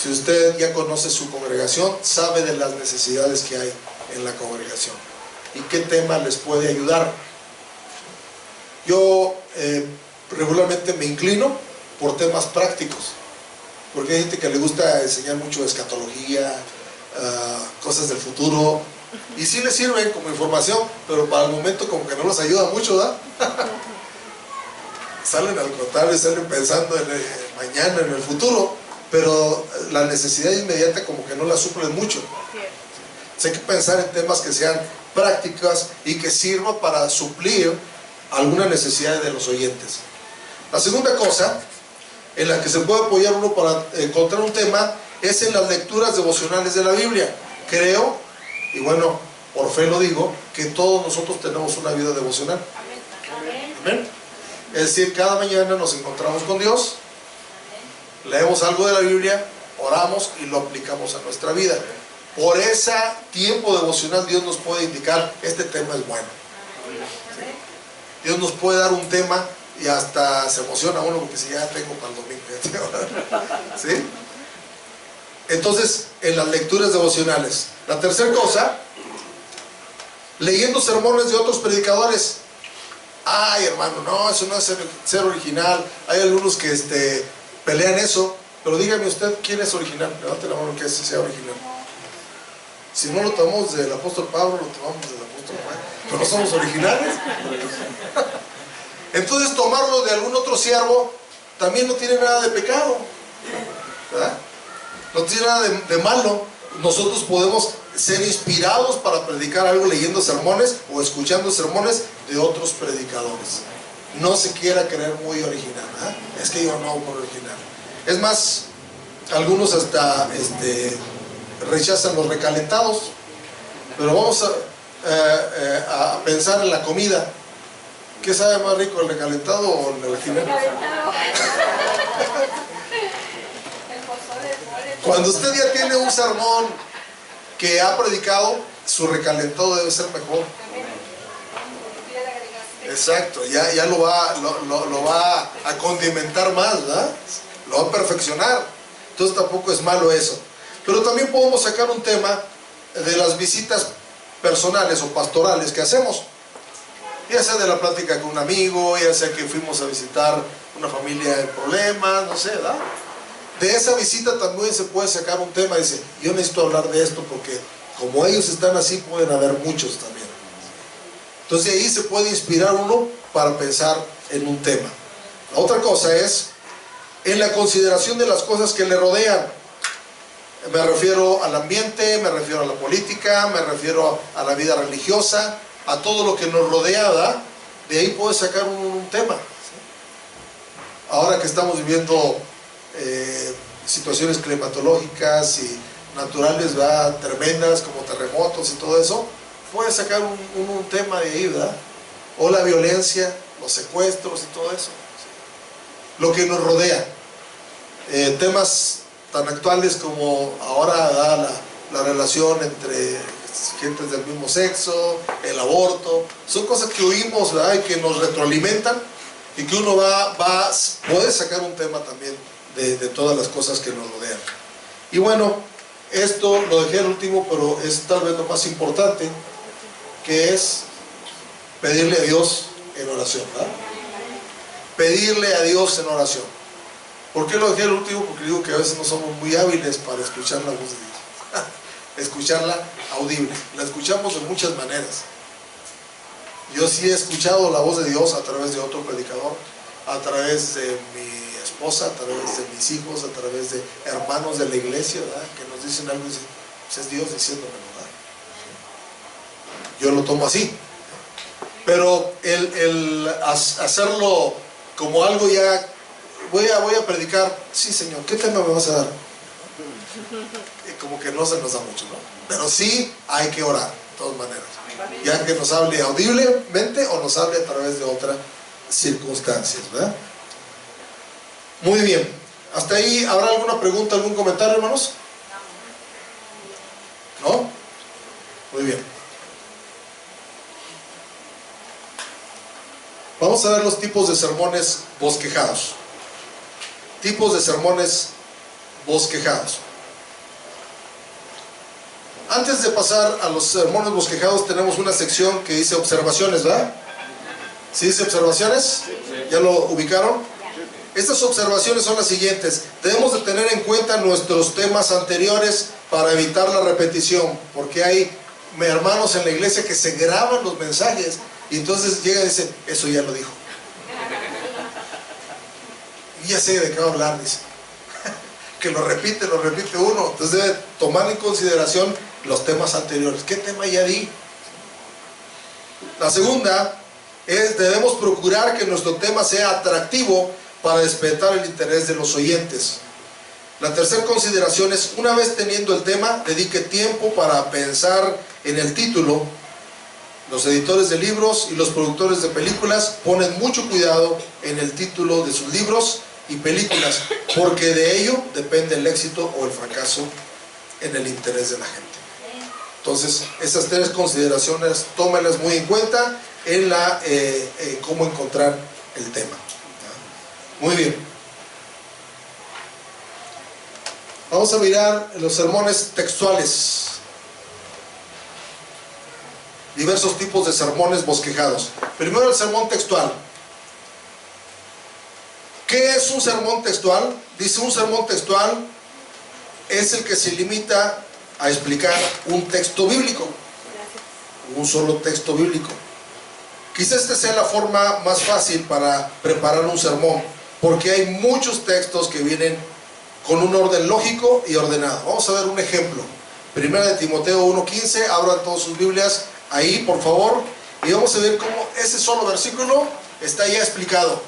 si usted ya conoce su congregación, sabe de las necesidades que hay en la congregación y qué tema les puede ayudar. Yo regularmente me inclino por temas prácticos, porque hay gente que le gusta enseñar mucho de escatología, cosas del futuro, y sí les sirven como información, pero para el momento como que no los ayuda mucho, ¿verdad? Salen al contrario, salen pensando en el mañana, en el futuro, pero la necesidad inmediata como que no la suplen mucho. Hay que pensar en temas que sean prácticas y que sirvan para suplir alguna necesidad de los oyentes. La segunda cosa en la que se puede apoyar uno para encontrar un tema es en las lecturas devocionales de la Biblia. Creo, y bueno, por fe lo digo, que todos nosotros tenemos una vida devocional. Amén. Es decir, cada mañana nos encontramos con Dios, leemos algo de la Biblia, oramos y lo aplicamos a nuestra vida. Por ese tiempo devocional Dios nos puede indicar: este tema es bueno. ¿Sí? Dios nos puede dar un tema y hasta se emociona uno porque si ya tengo para el domingo. ¿Sí? Entonces, en las lecturas devocionales. La tercera cosa, leyendo sermones de otros predicadores. Ay, hermano, no, eso no es ser original. Hay algunos que pelean eso, pero dígame usted, ¿quién es original? Levante la mano que sea original. Si no lo tomamos del apóstol Pablo, lo tomamos del apóstol Juan, pero no somos originales. Entonces, tomarlo de algún otro siervo también no tiene nada de pecado, ¿verdad? No tiene nada de malo. Nosotros podemos ser inspirados para predicar algo leyendo sermones o escuchando sermones de otros predicadores. No se quiera creer muy original, ¿eh? Es que yo no hago por original. Es más, algunos hasta rechazan los recalentados. Pero vamos a pensar en la comida. ¿Qué sabe más rico, el recalentado o el original? Cuando usted ya tiene un sermón que ha predicado, su recalentado debe ser mejor. Exacto, ya lo va a condimentar más, ¿verdad? Lo va a perfeccionar. Entonces tampoco es malo eso. Pero también podemos sacar un tema de las visitas personales o pastorales que hacemos. Ya sea de la plática con un amigo, ya sea que fuimos a visitar una familia en problemas, no sé, ¿verdad? De esa visita también se puede sacar un tema. Dice, yo necesito hablar de esto porque como ellos están así, pueden haber muchos también. Entonces ahí se puede inspirar uno para pensar en un tema. La otra cosa es en la consideración de las cosas que le rodean. Me refiero al ambiente, me refiero a la política, me refiero a la vida religiosa, a todo lo que nos rodea, ¿verdad? De ahí puedes sacar un tema. Ahora que estamos viviendo situaciones climatológicas y naturales, ¿verdad?, tremendas, como terremotos y todo eso, puedes sacar un tema de ahí, ¿verdad? O la violencia, los secuestros y todo eso. Lo que nos rodea. Temas tan actuales como ahora, ¿verdad?, la relación entre gentes del mismo sexo, el aborto, son cosas que oímos, ¿verdad?, y que nos retroalimentan y que uno puede sacar un tema también de todas las cosas que nos rodean. Y bueno, esto lo dejé al último, pero es tal vez lo más importante, que es pedirle a Dios en oración, ¿verdad? Pedirle a Dios en oración. ¿Por qué lo dejé al último? Porque digo que a veces no somos muy hábiles para escuchar la voz de Dios. Escucharla audible. La escuchamos de muchas maneras. Yo sí he escuchado la voz de Dios a través de otro predicador, a través de mi esposa, a través de mis hijos, a través de hermanos de la iglesia, ¿verdad?, que nos dicen algo y dicen, pues es Dios diciéndome, ¿verdad? Yo lo tomo así. Pero el hacerlo como algo ya, voy a predicar, sí, Señor, ¿qué tema me vas a dar? Como que no se nos da mucho, ¿no? Pero sí hay que orar, de todas maneras. Ya que nos hable audiblemente o nos hable a través de otras circunstancias, ¿verdad? Muy bien. ¿Hasta ahí habrá alguna pregunta, algún comentario, hermanos? ¿No? Muy bien. Vamos a ver los tipos de sermones bosquejados. Tipos de sermones bosquejados. Antes de pasar a los sermones bosquejados, tenemos una sección que dice observaciones, ¿verdad? ¿Sí dice observaciones? ¿Ya lo ubicaron? Estas observaciones son las siguientes. Debemos de tener en cuenta nuestros temas anteriores para evitar la repetición, porque hay hermanos en la iglesia que se graban los mensajes y entonces llega y dice, eso ya lo dijo. Y ya sé de qué va a hablar, dice. Que lo repite uno. Entonces debe tomar en consideración los temas anteriores. ¿Qué tema ya di? La segunda es, debemos procurar que nuestro tema sea atractivo para despertar el interés de los oyentes. La tercera consideración es, una vez teniendo el tema, dedique tiempo para pensar en el título. Los editores de libros y los productores de películas ponen mucho cuidado en el título de sus libros y películas, porque de ello depende el éxito o el fracaso en el interés de la gente. Entonces, esas tres consideraciones, tómenlas muy en cuenta en cómo encontrar el tema. Muy bien. Vamos a mirar los sermones textuales. Diversos tipos de sermones bosquejados. Primero, el sermón textual. ¿Qué es un sermón textual? Dice, un sermón textual es el que se limita a explicar un texto bíblico. Un solo texto bíblico. Quizás esta sea la forma más fácil para preparar un sermón, porque hay muchos textos que vienen con un orden lógico y ordenado. Vamos a ver un ejemplo. Primera de Timoteo 1:15, abran todas sus Biblias ahí, por favor, y vamos a ver cómo ese solo versículo está ya explicado.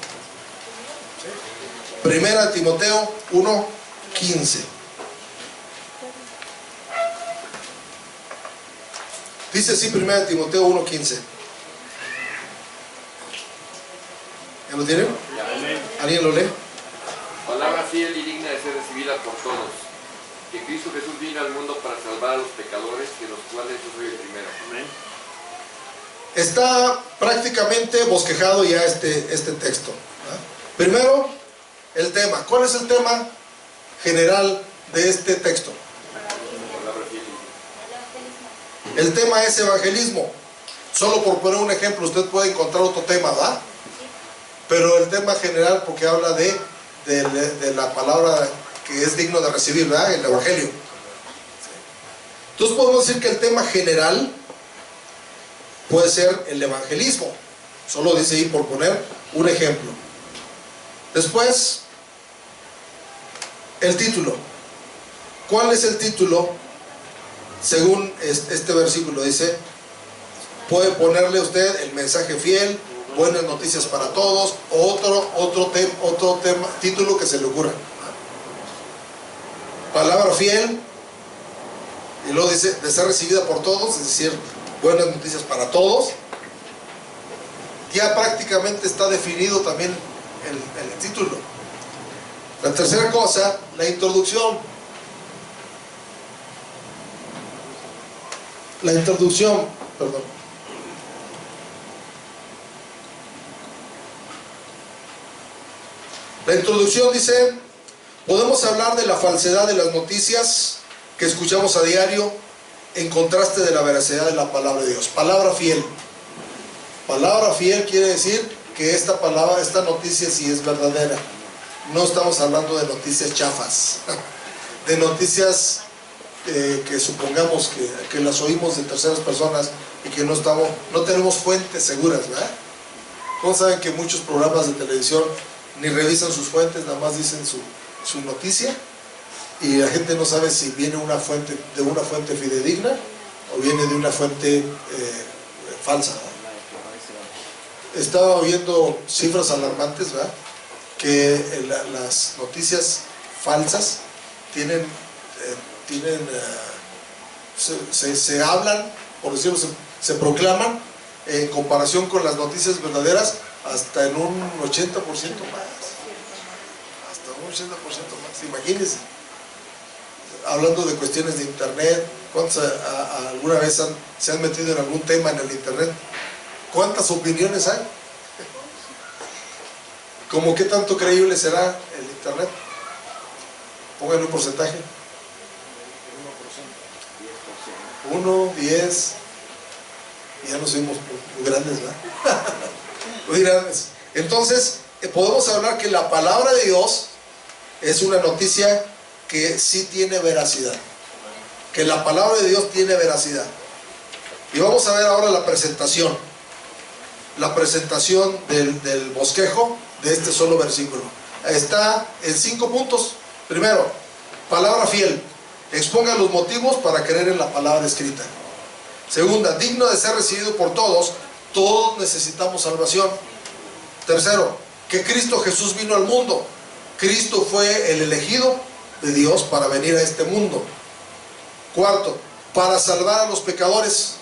Primera de Timoteo 1:15. Dice así, Primera de Timoteo 1:15. ¿Ya lo tienen? ¿Alguien lo lee? Palabra fiel y digna de ser recibida por todos, que Cristo Jesús vino al mundo para salvar a los pecadores, de los cuales yo soy el primero. Amén. Está prácticamente bosquejado ya este texto. Primero, el tema. ¿Cuál es el tema general de este texto? El tema es evangelismo. Solo por poner un ejemplo, usted puede encontrar otro tema, ¿verdad? Pero el tema general, porque habla de la palabra que es digno de recibir, ¿verdad? El evangelio. Entonces podemos decir que el tema general puede ser el evangelismo. Solo dice ahí por poner un ejemplo. Después, el título. ¿Cuál es el título? Según este versículo dice, puede ponerle usted el mensaje fiel, buenas noticias para todos, o otro tema, título que se le ocurra. Palabra fiel, y luego dice de ser recibida por todos, es decir, buenas noticias para todos. Ya prácticamente está definido también el título. La tercera cosa, la introducción. La introducción, perdón. La introducción dice, podemos hablar de la falsedad de las noticias que escuchamos a diario en contraste de la veracidad de la palabra de Dios. Palabra fiel. Palabra fiel quiere decir que esta noticia sí es verdadera. No estamos hablando de noticias chafas, de noticias que supongamos que las oímos de terceras personas y que no tenemos fuentes seguras, ¿verdad? ¿Cómo saben que muchos programas de televisión ni revisan sus fuentes, nada más dicen su noticia? Y la gente no sabe si viene de una fuente fidedigna o viene de una fuente falsa. Estaba oyendo cifras alarmantes, ¿verdad? Que las noticias falsas se hablan, por decirlo, se proclaman en comparación con las noticias verdaderas hasta en un 80% más. Hasta un 80% más, imagínense. Hablando de cuestiones de internet, ¿cuántos alguna vez se han metido en algún tema en el internet? ¿Cuántas opiniones hay? ¿Cómo qué tanto creíble será el internet? Pónganle un porcentaje. 1, 10. Ya nos vimos muy grandes, ¿verdad? Muy grandes. Entonces, podemos hablar que la palabra de Dios es una noticia que sí tiene veracidad. Que la palabra de Dios tiene veracidad. Y vamos a ver ahora la presentación. La presentación del bosquejo de este solo versículo. Está en 5 puntos. Primero, palabra fiel. Exponga los motivos para creer en la palabra escrita. Segunda, digno de ser recibido por todos. Todos necesitamos salvación. Tercero, que Cristo Jesús vino al mundo. Cristo fue el elegido de Dios para venir a este mundo. Cuarto, para salvar a los pecadores.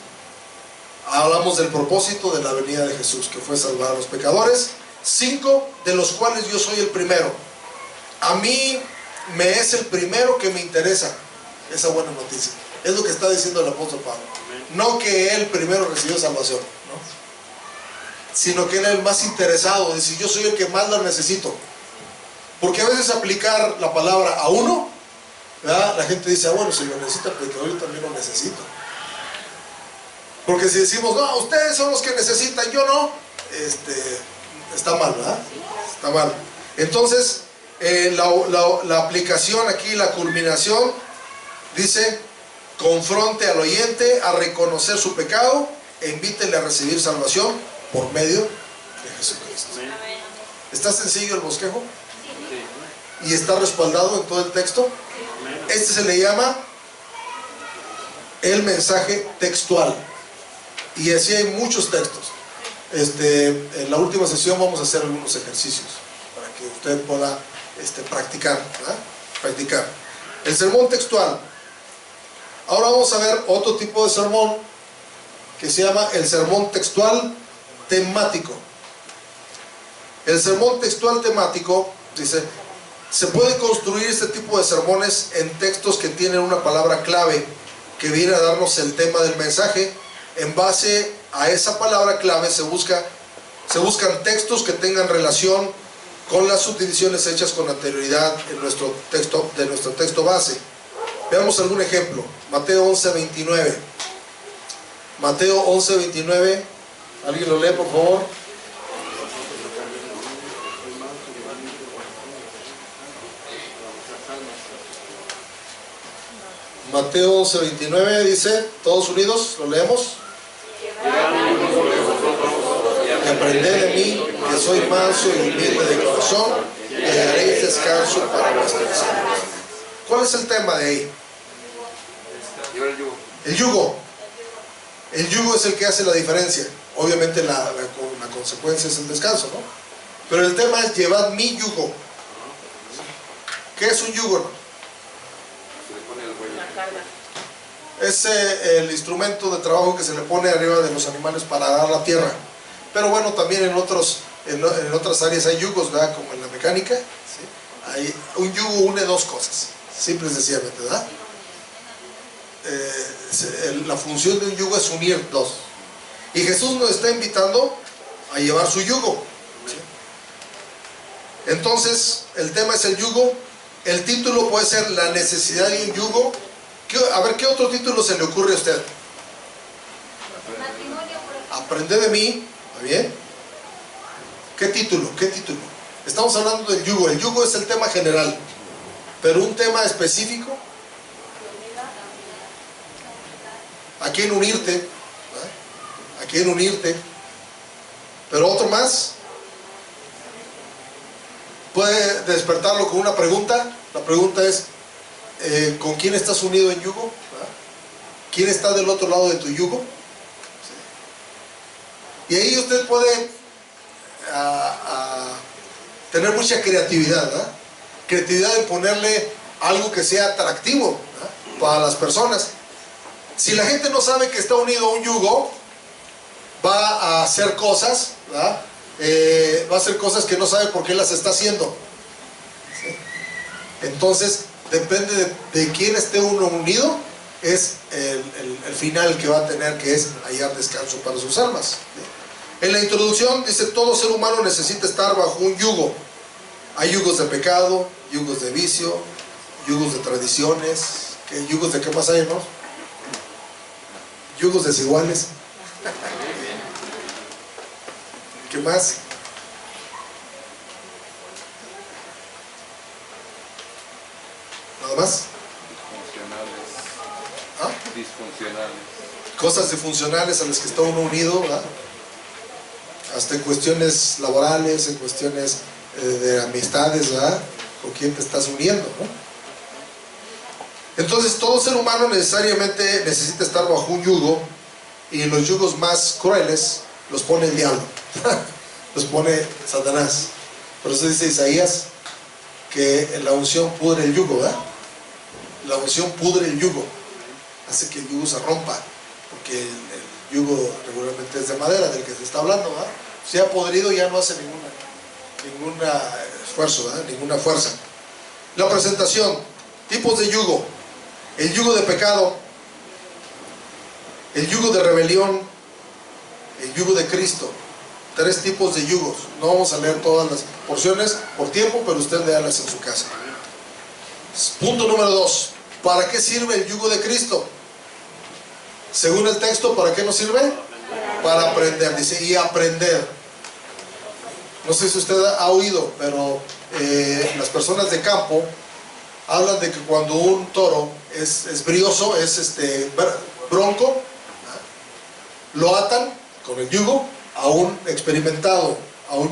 Hablamos del propósito de la venida de Jesús, que fue salvar a los pecadores. 5, de los cuales yo soy el primero. A mí me es el primero que me interesa esa buena noticia. Es lo que está diciendo el apóstol Pablo. No que él primero recibió salvación, ¿no? Sino que él es el más interesado. Dice, yo soy el que más la necesito. Porque a veces aplicar la palabra a uno, ¿verdad? La gente dice, bueno, si lo necesita, pero yo también lo necesito. Porque si decimos, no, ustedes son los que necesitan, yo no, está mal, ¿verdad? Está mal. Entonces, la aplicación aquí, la culminación, dice, confronte al oyente a reconocer su pecado e invítele a recibir salvación por medio de Jesucristo. ¿Está sencillo el bosquejo? ¿Y está respaldado en todo el texto? Este se le llama el mensaje textual. Y así hay muchos textos. En la última sesión vamos a hacer algunos ejercicios para que usted pueda practicar, ¿verdad? Practicar. El sermón textual. Ahora vamos a ver otro tipo de sermón que se llama el sermón textual temático. El sermón textual temático, dice, se puede construir este tipo de sermones en textos que tienen una palabra clave que viene a darnos el tema del mensaje en base a esa palabra clave se buscan textos que tengan relación con las subdivisiones hechas con anterioridad en nuestro texto base. Veamos algún ejemplo. Mateo 11:29. Mateo 11:29. ¿Alguien lo lee, por favor? Mateo 11:29 dice, todos unidos, ¿lo leemos? Y aprended de mí, que soy manso y humilde de corazón, y haréis descanso para vuestras almas. ¿Cuál es el tema de ahí? El yugo. El yugo es el que hace la diferencia. Obviamente la consecuencia es el descanso, ¿no? Pero el tema es llevad mi yugo. ¿Qué es un yugo? Es el instrumento de trabajo que se le pone arriba de los animales para arar la tierra. Pero bueno, también en otras áreas hay yugos, ¿verdad? Como en la mecánica, ¿sí? Un yugo une dos cosas, simple y sencillamente, ¿verdad? La función de un yugo es unir dos. Y Jesús nos está invitando a llevar su yugo, ¿sí? Entonces, el tema es el yugo. El título puede ser la necesidad de un yugo. A ver, ¿qué otro título se le ocurre a usted? Aprende de mí, ¿está bien? ¿Qué título? ¿Qué título? Estamos hablando del yugo. El yugo es el tema general, pero un tema específico. ¿A quién unirte? ¿verdad? ¿A quién unirte? Pero otro más. Puede despertarlo con una pregunta. La pregunta es, ¿con quién estás unido en yugo? ¿verdad? ¿Quién está del otro lado de tu yugo? ¿Sí? Y ahí usted puede tener mucha creatividad, ¿verdad? Creatividad en ponerle algo que sea atractivo, ¿verdad? Para las personas. Si la gente no sabe que está unido a un yugo, va a hacer cosas, ¿verdad? Va a hacer cosas que no sabe por qué las está haciendo. ¿Sí? Entonces, depende de quién esté uno unido, es el final que va a tener, que es hallar descanso para sus almas. ¿Sí? En la introducción dice, todo ser humano necesita estar bajo un yugo. Hay yugos de pecado, yugos de vicio, yugos de tradiciones. ¿Yugos de qué más hay, no? Yugos desiguales. ¿Qué más? ¿Nada más? ¿Ah? Disfuncionales. Cosas disfuncionales a las que está uno unido, ¿verdad? Hasta en cuestiones laborales, en cuestiones de amistades, ¿verdad? Con quién te estás uniendo, ¿no? Entonces, todo ser humano necesariamente necesita estar bajo un yugo, y los yugos más crueles los pone el diablo, los pone Satanás. Por eso dice Isaías que la unción pudre el yugo, ¿verdad? La unción pudre el yugo, hace que el yugo se rompa, porque el yugo regularmente es de madera, del que se está hablando, ¿verdad? Si ha podrido, ya no hace ningún esfuerzo, ¿verdad? Ninguna fuerza. La presentación, tipos de yugo: el yugo de pecado, el yugo de rebelión, el yugo de Cristo. 3 tipos de yugos. No vamos a leer todas las porciones por tiempo, pero usted léalas en su casa. Punto número 2. ¿Para qué sirve el yugo de Cristo? Según el texto, ¿para qué nos sirve? Para aprender. Dice, y aprender. No sé si usted ha oído, pero las personas de campo hablan de que cuando un toro es brioso, es bronco, lo atan con el yugo a un experimentado, a un